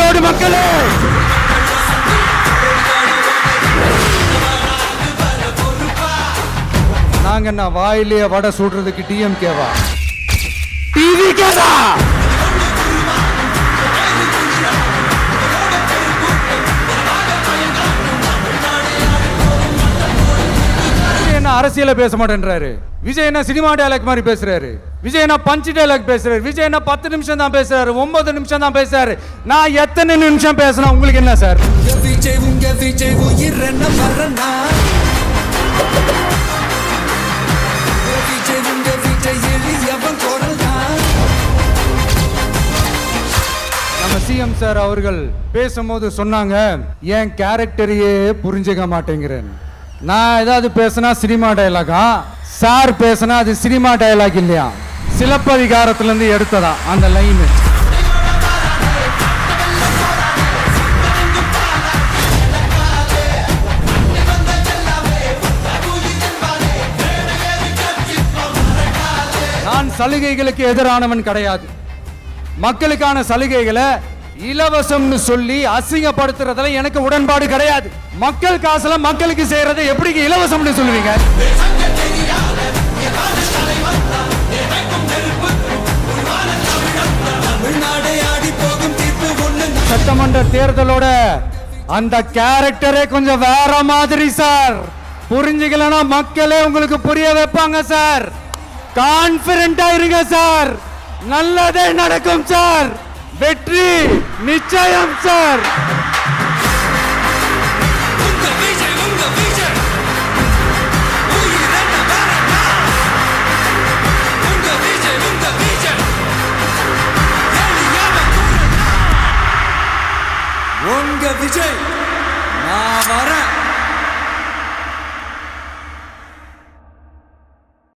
ஈரோடு மக்களே, நாங்க என்ன வாயிலேயே வடை சுடுறதுக்கு டிஎம்கேவா, டிவிகேவா? அரசியல பேச மாட்டேன்றாரு. விஜய் என்ன சினிமா டயலாக் மாதிரி பேசுறாரு. விஜய் என்ன பஞ்ச் டயலாக் பேசுறாரு. விஜய் என்ன 10 நிமிஷம் தான் பேசுறாரு, 9 நிமிஷம் தான் பேசுறாரு. நான் எத்தனை நிமிஷம் பேசினா உங்களுக்கு என்ன சார்? நம்ம சிஎம் சார் அவர்கள் பேசும்போது சொன்னாங்க, என் கேரக்டரையே புரிஞ்சுக்க மாட்டேங்கிறேன். நான் ஏதாவது பேசினா சினிமா டயலாகா, சார் பேசினா அது சினிமா டயலாக் இல்லையா, சிலப்பதிகாரத்திலிருந்து எடுத்ததா அந்த லைன். நான் சலுகைகளுக்கு எதிரானவன் கிடையாது. மக்களுக்கான சலுகைகளை இலவசம்னு சொல்லி அசிங்கப்படுத்துறதுல எனக்கு உடன்பாடு கிடையாது. மக்கள் காசுல மக்களுக்கு செய்யறதை எப்படி இலவசம்னு சொல்லுவீங்க? சட்டமன்ற தேர்தலோட அந்த கேரக்டரே கொஞ்சம் வேற மாதிரி சார். புரிஞ்சுக்கலன்னா மக்களே உங்களுக்கு புரிய வைப்பாங்க சார். கான்பிடென்ட்டா இருங்க சார், நல்லதே நடக்கும் சார், வெற்றி நிச்சயம் சார். உங்க விஜய் நான் வரேன்.